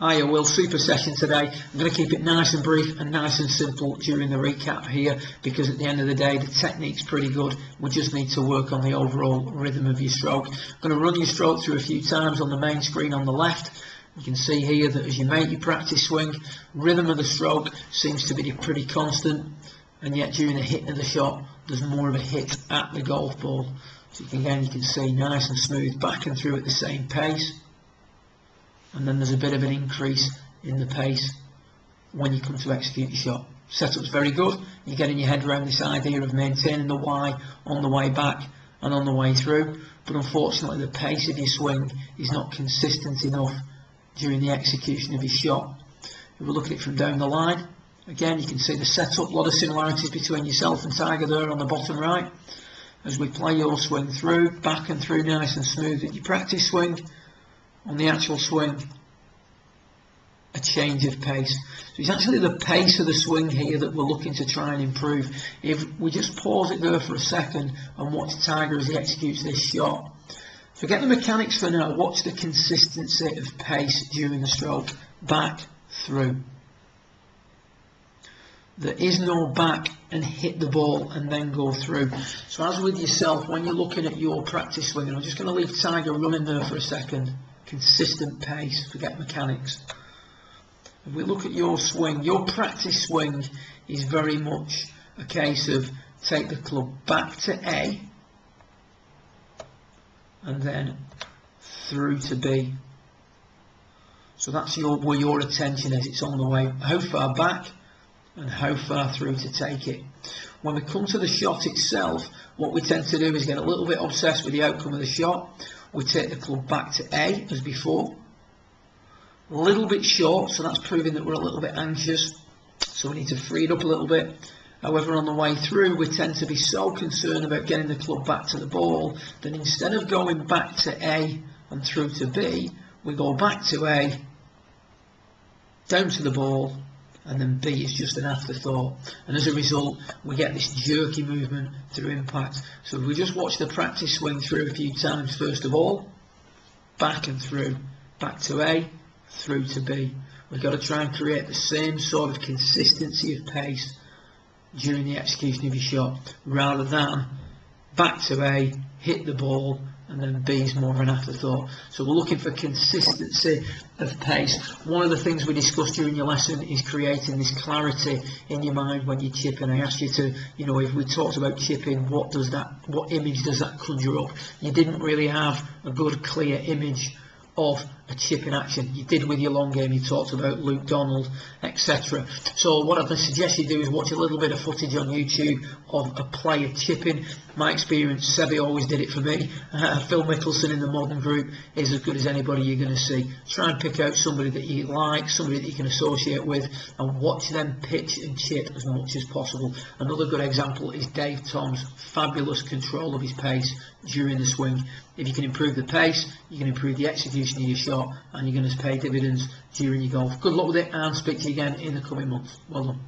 Hiya, Will. Super session today. I'm going to keep it nice and brief and nice and simple during the recap here, because at the end of the day the technique's pretty good. We just need to work on the overall rhythm of your stroke. I'm going to run your stroke through a few times on the main screen on the left. You can see here that as you make your practice swing, rhythm of the stroke seems to be pretty constant, and yet during the hit of the shot there's more of a hit at the golf ball. So again, you can see nice and smooth back and through at the same pace. And then there's a bit of an increase in the pace when you come to execute your shot. Setup's very good. You're getting your head around this idea of maintaining the Y on the way back and on the way through, but unfortunately the pace of your swing is not consistent enough during the execution of your shot. If we look at it from down the line, again you can see the setup, a lot of similarities between yourself and Tiger there on the bottom right. As we play your swing through, back and through nice and smooth at your practice swing, on the actual swing, a change of pace. So it's actually the pace of the swing here that we're looking to try and improve. If we just pause it there for a second and watch Tiger as he executes this shot, forget the mechanics for now, watch the consistency of pace during the stroke, back, through. There is no back and hit the ball and then go through. So as with yourself, when you're looking at your practice swing, and I'm just going to leave Tiger running there for a second, consistent pace, forget mechanics. If we look at your swing, your practice swing is very much a case of take the club back to A and then through to B. So that's where your attention is. It's on the way, how far back and how far through to take it. When we come to the shot itself, what we tend to do is get a little bit obsessed with the outcome of the shot. We take the club back to A as before, a little bit short, so that's proving that we're a little bit anxious, so we need to free it up a little bit. However, on the way through we tend to be so concerned about getting the club back to the ball that instead of going back to A and through to B, we go back to A, down to the ball, and then B is just an afterthought, and as a result we get this jerky movement through impact. So if we just watch the practice swing through a few times, first of all, back and through, back to A, through to B. We've got to try and create the same sort of consistency of pace during the execution of your shot, rather than back to A, hit the ball, and then B is more of an afterthought. So we're looking for consistency of pace. One of the things we discussed during your lesson is creating this clarity in your mind when you chip. And I asked you to, if we talked about chipping, what image does that conjure up? You didn't really have a good, clear image of a chip in action. You did with your long game, you talked about Luke Donald, etc. So what I'd suggest you do is watch a little bit of footage on YouTube of a player chipping. My experience, Sebi always did it for me. Phil Mickelson in the modern group is as good as anybody you're going to see. Try and pick out somebody that you like, somebody that you can associate with, and watch them pitch and chip as much as possible. Another good example is Dave Tom's fabulous control of his pace during the swing. If you can improve the pace, you can improve the execution of your shot, and you're going to pay dividends during your golf. Good luck with it, and speak to you again in the coming months. Well done.